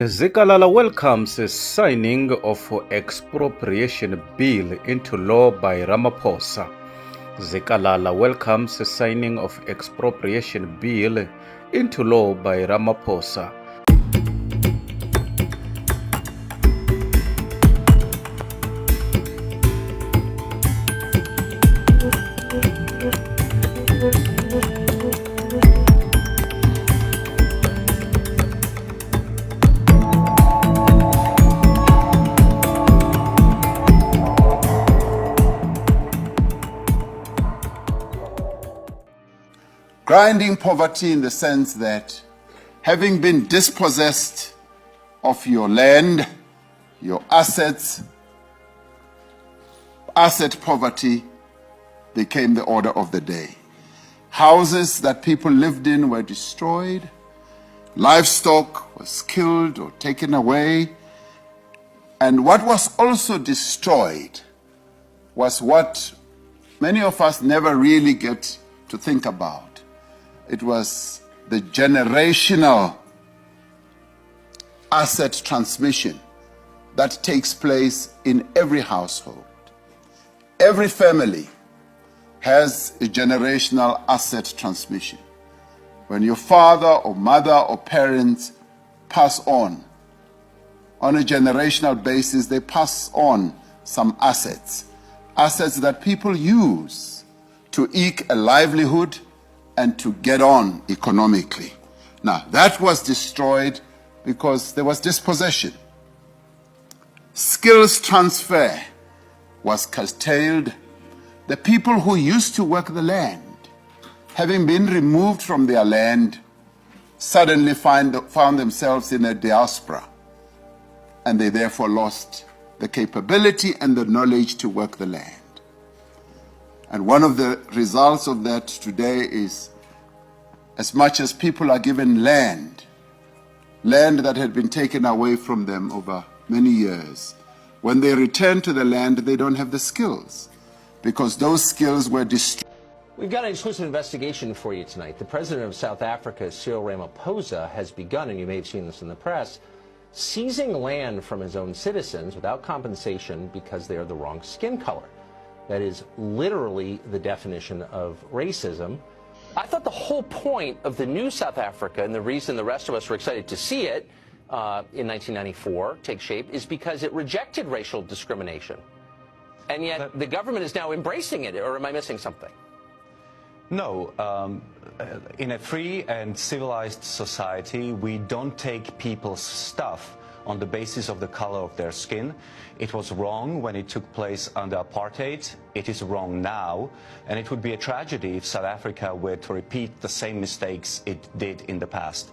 Zikalala welcomes the signing of Expropriation Bill into law by Ramaphosa. Zikalala welcomes the signing of Expropriation Bill into law by Ramaphosa. Grinding poverty in the sense that having been dispossessed of your land, your assets, asset poverty became the order of the day. Houses that people lived in were destroyed, livestock was killed or taken away, and what was also destroyed was what many of us never really get to think about. It was the generational asset transmission that takes place in every household. Every family has a generational asset transmission. When your father or mother or parents pass on a generational basis, they pass on some assets that people use to eke a livelihood and to get on economically. Now, that was destroyed because there was dispossession. Skills transfer was curtailed. The people who used to work the land, having been removed from their land, suddenly found themselves in a diaspora, and they therefore lost the capability and the knowledge to work the land. And one of the results of that today is, as much as people are given land that had been taken away from them over many years, when they return to the land, they don't have the skills, because those skills were destroyed. We've got an exclusive investigation for you tonight. The president of South Africa, Cyril Ramaphosa, has begun, and you may have seen this in the press, seizing land from his own citizens without compensation because they are the wrong skin color. That is literally the definition of racism. I thought the whole point of the new South Africa, and the reason the rest of us were excited to see it in 1994 take shape, is because it rejected racial discrimination. And yet the government is now embracing it, or am I missing something? No. In a free and civilized society, we don't take people's stuff on the basis of the color of their skin. It was wrong when it took place under apartheid. It is wrong now. And it would be a tragedy if South Africa were to repeat the same mistakes it did in the past.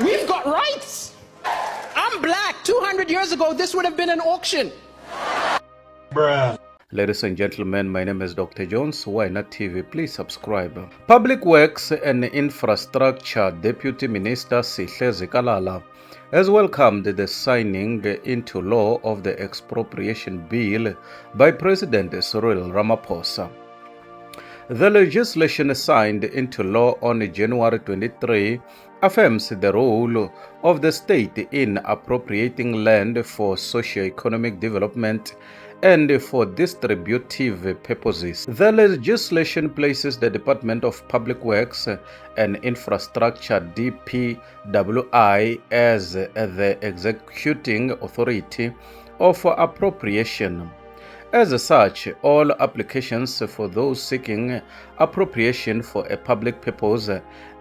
We've got rights. I'm black. 200 years ago, this would have been an auction. Bruh. Ladies and gentlemen, my name is Dr. Jones. Why Not TV? Please subscribe. Public Works and Infrastructure Deputy Minister Sihle Zikalala has welcomed the signing into law of the Expropriation Bill by President Cyril Ramaphosa. The legislation signed into law on January 23 affirms the role of the state in appropriating land for socio-economic development and for distributive purposes. The legislation places the Department of Public Works and Infrastructure DPWI as the executing authority of appropriation. As such, all applications for those seeking appropriation for a public purpose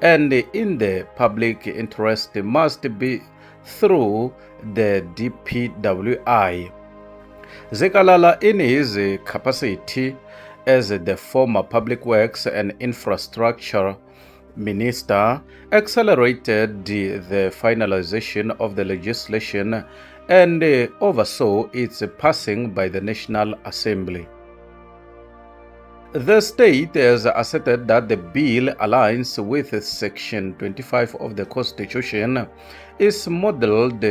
and in the public interest must be through the DPWI. Zikalala, in his capacity as the former Public Works and Infrastructure Minister, accelerated the finalization of the legislation and oversaw its passing by the National Assembly. The state has asserted that the bill aligns with Section 25 of the Constitution, is modeled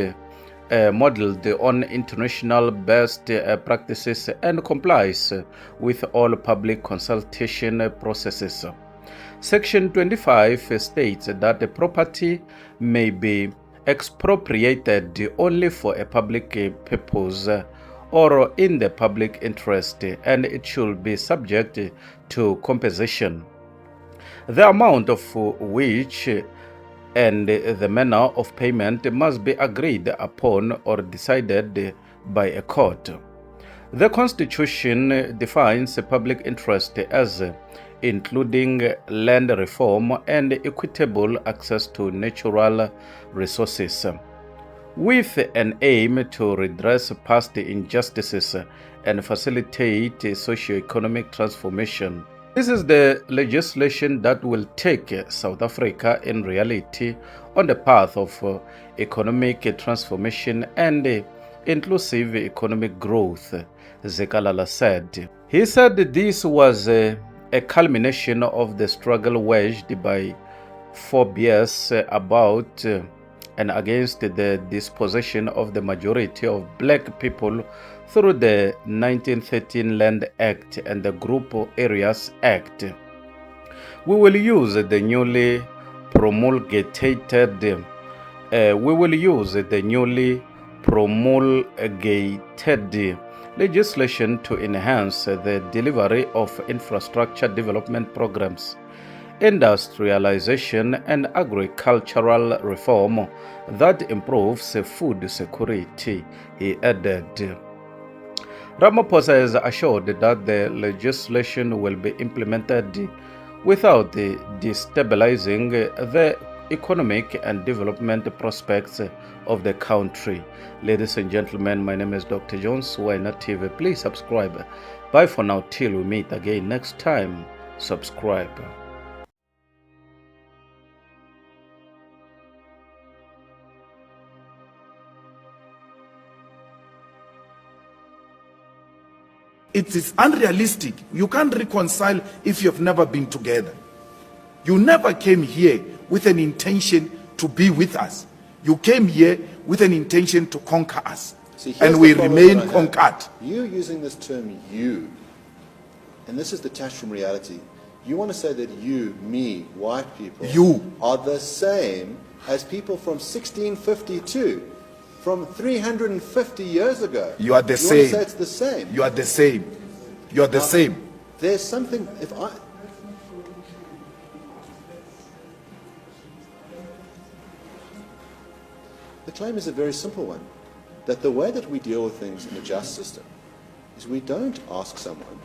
on international best practices and complies with all public consultation processes. Section 25 states that the property may be expropriated only for a public purpose or in the public interest, and it should be subject to compensation, the amount of which and the manner of payment must be agreed upon or decided by a court. The Constitution defines public interest as including land reform and equitable access to natural resources, with an aim to redress past injustices and facilitate socio-economic transformation. This is the legislation that will take South Africa in reality on the path of economic transformation and inclusive economic growth, Zikalala said. He said this was a culmination of the struggle waged by forebears about and against the dispossession of the majority of black people through the 1913 Land Act and the Group Areas Act. We will use the newly promulgated legislation to enhance the delivery of infrastructure development programs, industrialization and agricultural reform that improves food security, he added. Ramaphosa has assured that the legislation will be implemented without destabilizing the economic and development prospects of the country. Ladies and gentlemen, my name is Dr. Jones, Why Not TV. Please subscribe. Bye for now till we meet again next time. Subscribe. It is unrealistic. You can't reconcile if you've never been together. You never came here with an intention to be with us. You came here with an intention to conquer us. See, and we remain conquered. You using this term you, and this is detached from reality. You want to say that you, me, white people, are the same as people from 1652. From 350 years ago. You are the same. You want to say it's the same. You are the same. You are the same. There's something, the claim is a very simple one, that the way that we deal with things in the justice system is we don't ask someone,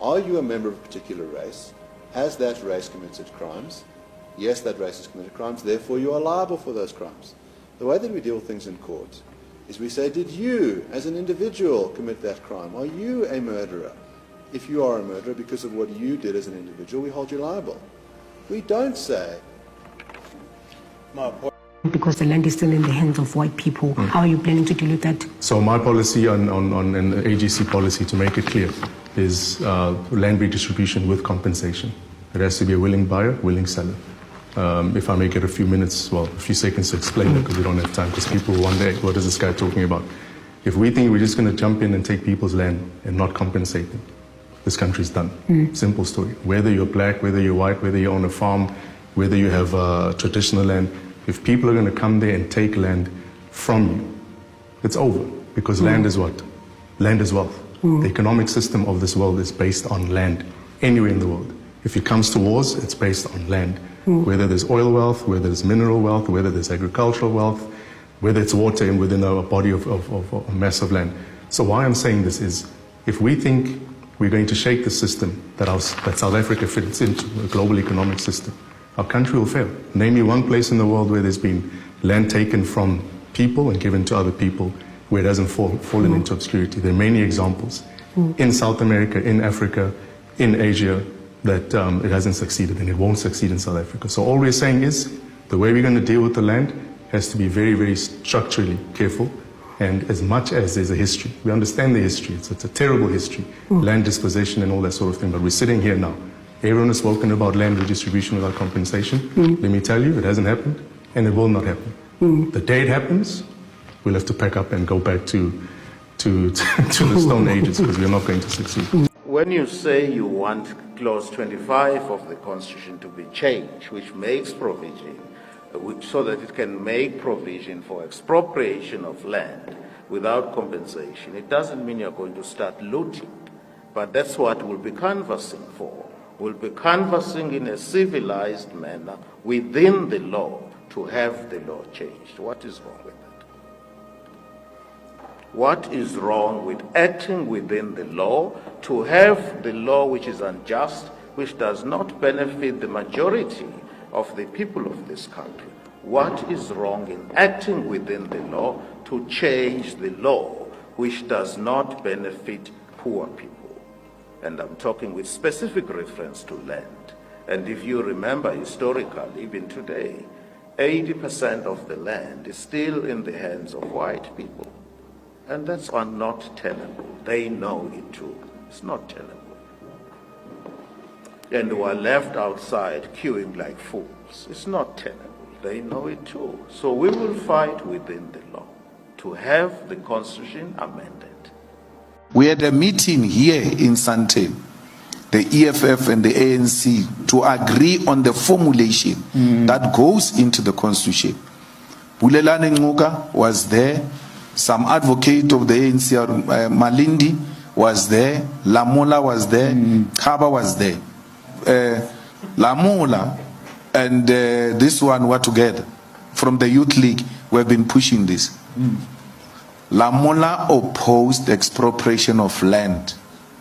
are you a member of a particular race? Has that race committed crimes? Yes, that race has committed crimes, therefore you are liable for those crimes. The way that we deal with things in court is we say, did you, as an individual, commit that crime? Are you a murderer? If you are a murderer because of what you did as an individual, we hold you liable. We don't say... Because the land is still in the hands of white people. How are you planning to deal with that? So my policy on an AGC policy, to make it clear, is land redistribution with compensation. It has to be a willing buyer, willing seller. If I may get a few minutes, well, a few seconds to explain it, because we don't have time, because people wonder, what is this guy talking about? If we think we're just going to jump in and take people's land and not compensate them, this country's done. Simple story. Whether you're black, whether you're white, whether you own a farm, whether you have traditional land, if people are going to come there and take land from you, it's over. Because land is what? Land is wealth. The economic system of this world is based on land, anywhere in the world. If it comes to wars, it's based on land. Whether there's oil wealth, whether there's mineral wealth, whether there's agricultural wealth, whether it's water within a body of a mass of land. So why I'm saying this is, if we think we're going to shake the system that South Africa fits into, a global economic system, our country will fail. Name me one place in the world where there's been land taken from people and given to other people where it hasn't fallen into obscurity. There are many examples in South America, in Africa, in Asia, that it hasn't succeeded, and it won't succeed in South Africa. So all we're saying is, the way we're going to deal with the land has to be very, very structurally careful, and as much as there's a history. We understand the history. It's a terrible history, land dispossession and all that sort of thing, but we're sitting here now. Everyone has spoken about land redistribution without compensation. Let me tell you, it hasn't happened, and it will not happen. The day it happens, we'll have to pack up and go back to the Stone Ages, because we're not going to succeed. When you say you want Clause 25 of the Constitution to be changed, which makes provision so that it can make provision for expropriation of land without compensation. It doesn't mean you're going to start looting, but that's what we'll be canvassing for. We'll be canvassing in a civilized manner within the law to have the law changed. What is wrong with that? What is wrong with acting within the law to have the law which is unjust, which does not benefit the majority of the people of this country? What is wrong in acting within the law to change the law which does not benefit poor people? And I'm talking with specific reference to land. And if you remember historically, even today, 80% of the land is still in the hands of white people. And that's not tenable. They know it too. It's not tenable. And we are left outside queuing like fools. It's not tenable. They know it too. So we will fight within the law to have the Constitution amended. We had a meeting here in Sandton, the EFF and the ANC, to agree on the formulation that goes into the Constitution. Bulelani Nguga was there. Some advocate of the ANC, Malindi, was there. Lamola was there. Kaba was there. Lamola and this one were together. From the Youth League, we have been pushing this. Lamola opposed expropriation of land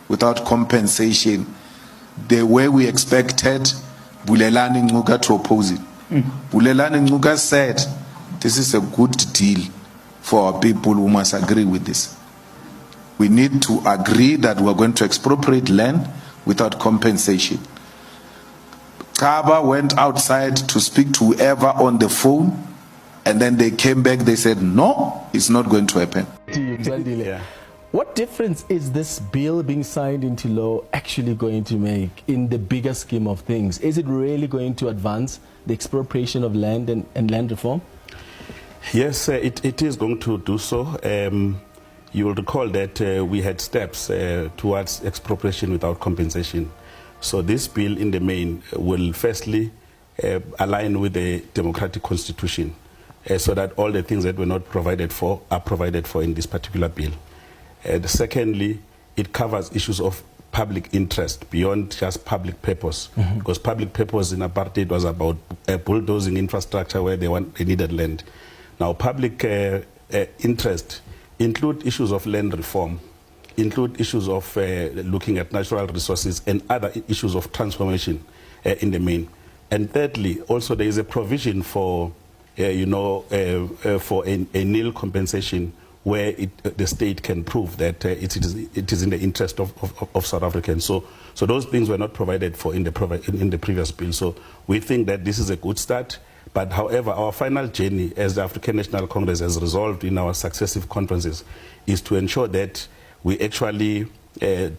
without compensation the way we expected Bulelani Nguga to oppose it. Bulelani Nguga said, this is a good deal for our people who must agree with this. We need to agree that we're going to expropriate land without compensation. Kaba went outside to speak to whoever on the phone, and then they came back, they said, no, it's not going to happen. Yeah. What difference is this bill being signed into law actually going to make in the bigger scheme of things? Is it really going to advance the expropriation of land and land reform? Yes, it is going to do so. You will recall that we had steps towards expropriation without compensation. So this bill in the main will firstly align with the democratic constitution so that all the things that were not provided for are provided for in this particular bill. Secondly, it covers issues of public interest beyond just public purpose, because public purpose in apartheid was about bulldozing infrastructure where they needed land. Now, public interest include issues of land reform, include issues of looking at natural resources and other issues of transformation in the main. And thirdly, also there is a provision for, for a nil compensation where the state can prove that it is in the interest of South Africans. So those things were not provided for in the previous bill. So we think that this is a good start. But however, our final journey as the African National Congress has resolved in our successive conferences is to ensure that we actually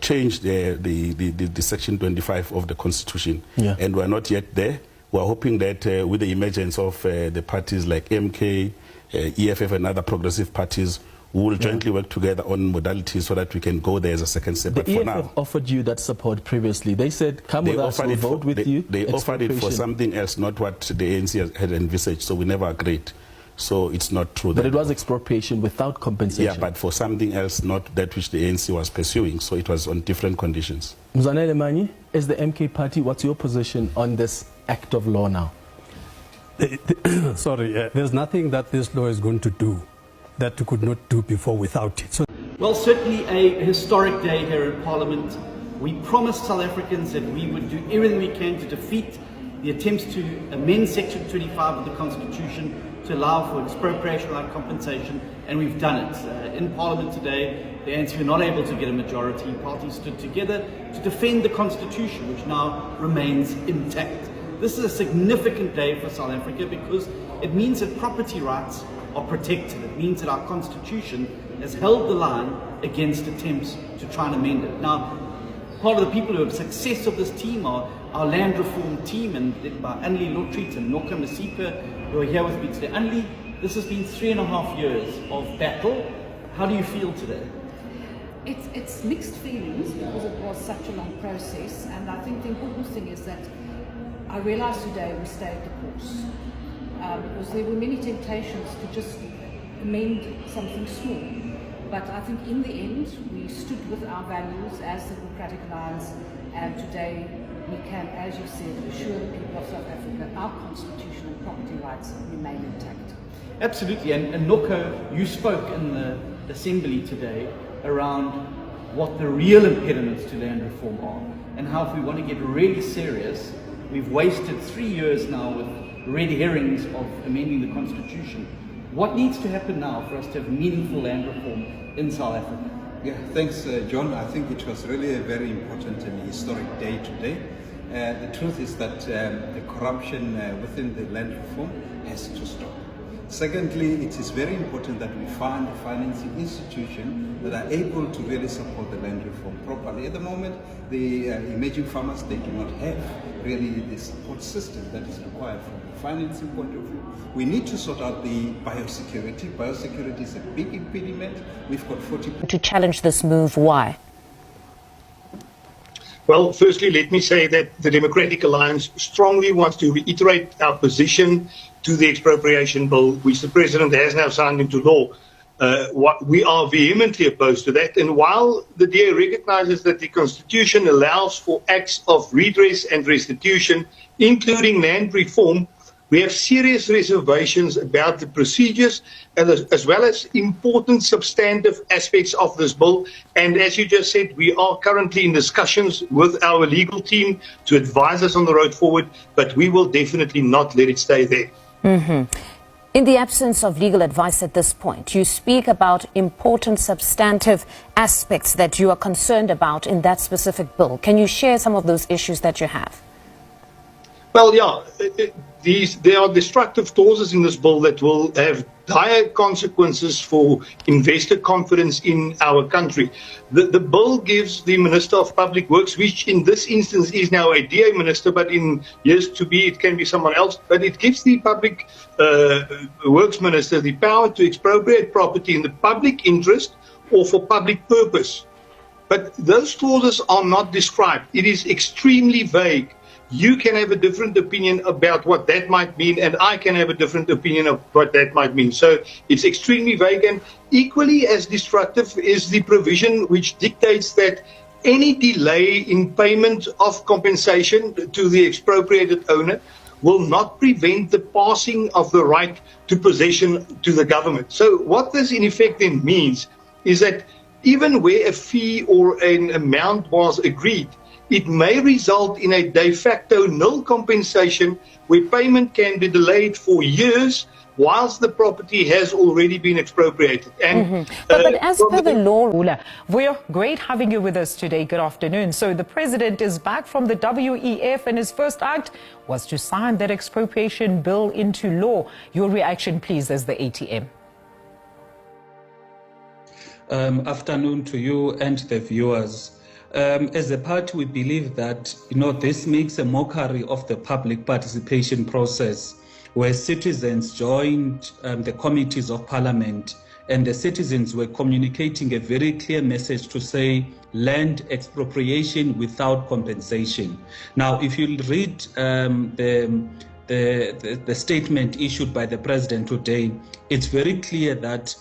change the Section 25 of the Constitution. Yeah. And we're not yet there. We're hoping that with the emergence of the parties like MK, EFF and other progressive parties, we will jointly work together on modalities so that we can go there as a second step. The but for EFF now, offered you that support previously. They said, come with us, we'll vote with you. They offered it for something else, not what the ANC had envisaged, so we never agreed. So it's not true. But it was expropriation without compensation. Yeah, but for something else, not that which the ANC was pursuing, so it was on different conditions. Mzanele Manyi, as the MK party, what's your position on this act of law now? There's nothing that this law is going to do that we could not do before without it. Well, certainly a historic day here in Parliament. We promised South Africans that we would do everything we can to defeat the attempts to amend Section 25 of the Constitution to allow for expropriation without compensation, and we've done it. In Parliament today, the ANC were not able to get a majority. Parties stood together to defend the Constitution, which now remains intact. This is a significant day for South Africa because it means that property rights are protected. It means that our Constitution has held the line against attempts to try and amend it. Now, part of the people who have success of this team are our land reform team, and by Anli Lotrit and Noka Masipa, who are here with me today. Anli, this has been 3.5 years of battle. How do you feel today? It's mixed feelings because it was such a long process, and I think the important thing is that I realize today we stayed the course. because there were many temptations to just amend something small. But I think in the end, we stood with our values as the Democratic Alliance, and today we can, as you said, assure the people of South Africa our constitution and property rights remain intact. Absolutely, and Noko, you spoke in the Assembly today around what the real impediments to land reform are, and how if we want to get really serious, we've wasted 3 years now with red herrings of amending the constitution. What needs to happen now for us to have meaningful land reform in South Africa? Yeah, thanks, John. I think it was really a very important and historic day today. The truth is that the corruption within the land reform has to stop. Secondly, it is very important that we find a financing institution that are able to really support the land reform properly. At the moment, the emerging farmers, they do not have really the support system that is required from a financing point of view. We need to sort out the biosecurity. Biosecurity is a big impediment. We've got 40%. To challenge this move, why? Well, firstly, let me say that the Democratic Alliance strongly wants to reiterate our position to the Expropriation Bill, which the President has now signed into law. We are vehemently opposed to that. And while the DA recognizes that the Constitution allows for acts of redress and restitution, including land reform, we have serious reservations about the procedures as well as important substantive aspects of this bill. And as you just said, we are currently in discussions with our legal team to advise us on the road forward, but we will definitely not let it stay there. Mm-hmm. In the absence of legal advice at this point, you speak about important substantive aspects that you are concerned about in that specific bill. Can you share some of those issues that you have? Well, yeah, there are destructive clauses in this bill that will have dire consequences for investor confidence in our country. The bill gives the Minister of Public Works, which in this instance is now a DA minister, but in years to be, it can be someone else, but it gives the Public Works Minister the power to expropriate property in the public interest or for public purpose. But those clauses are not described. It is extremely vague. You can have a different opinion about what that might mean, and I can have a different opinion of what that might mean. So it's extremely vague, and equally as destructive is the provision which dictates that any delay in payment of compensation to the expropriated owner will not prevent the passing of the right to possession to the government. So what this in effect then means is that even where a fee or an amount was agreed, it may result in a de facto nil compensation where payment can be delayed for years whilst the property has already been expropriated. And but as per the law, we're great having you with us today. Good afternoon. So the president is back from the WEF, and his first act was to sign that expropriation bill into law. Your reaction, please, as the ATM. Afternoon to you and the viewers. As a party, we believe that this makes a mockery of the public participation process, where citizens joined the committees of parliament, and the citizens were communicating a very clear message to say land expropriation without compensation. Now, if you read the statement issued by the president today, it's very clear that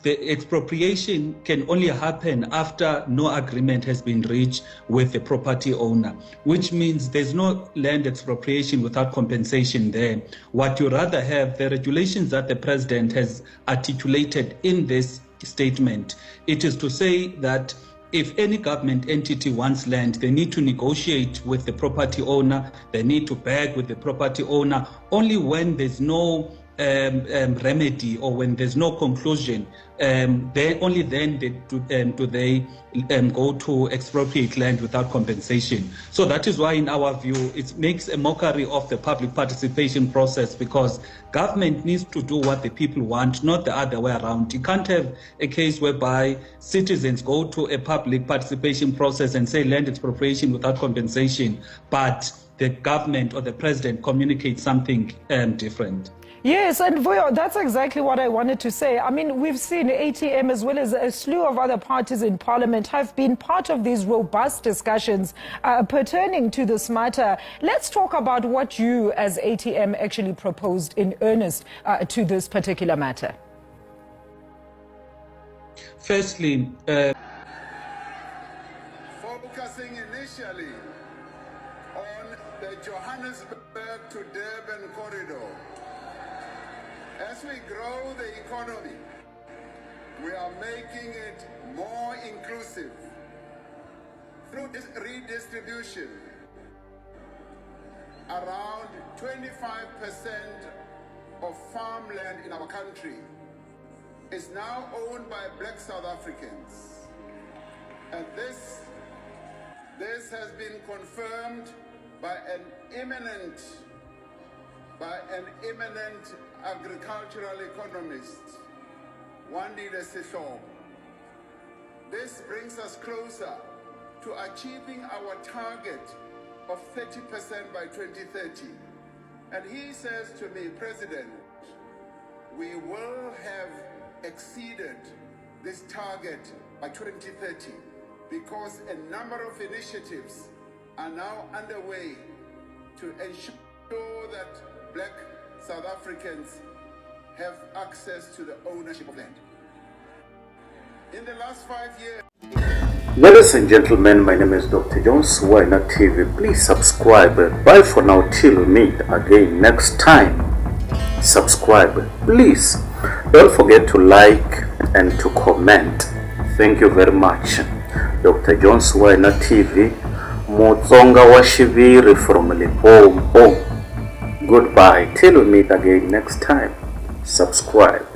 the expropriation can only happen after no agreement has been reached with the property owner, which means there's no land expropriation without compensation there. What you rather have, the regulations that the president has articulated in this statement, it is to say that if any government entity wants land, they need to negotiate with the property owner, they need to beg with the property owner. Only when there's no remedy or when there's no conclusion, only then do they go to expropriate land without compensation. So that is why, in our view, it makes a mockery of the public participation process, because government needs to do what the people want, not the other way around. You can't have a case whereby citizens go to a public participation process and say land expropriation without compensation, but the government or the president communicates something different. Yes, and Vuyo, that's exactly what I wanted to say. I mean, we've seen ATM as well as a slew of other parties in Parliament have been part of these robust discussions pertaining to this matter. Let's talk about what you as ATM actually proposed in earnest to this particular matter. Firstly, focusing initially on the Johannesburg to Durban corridor. As we grow the economy, we are making it more inclusive through this redistribution. Around 25% of farmland in our country is now owned by Black South Africans. And this has been confirmed by an eminent agricultural economist, Wandile Sihlobo. This brings us closer to achieving our target of 30% by 2030. And he says to me, President, we will have exceeded this target by 2030 because a number of initiatives are now underway to ensure that Black South Africans have access to the ownership of land. In the last 5 years... Ladies and gentlemen, my name is Dr. Jones. Why Not TV? Please subscribe. Bye for now till we meet again next time. Subscribe, please. Don't forget to like and to comment. Thank you very much. Dr. Jones, Why Not TV. Mutsonga wa Shiviri from Limpopo. Goodbye till we meet again next time. Subscribe.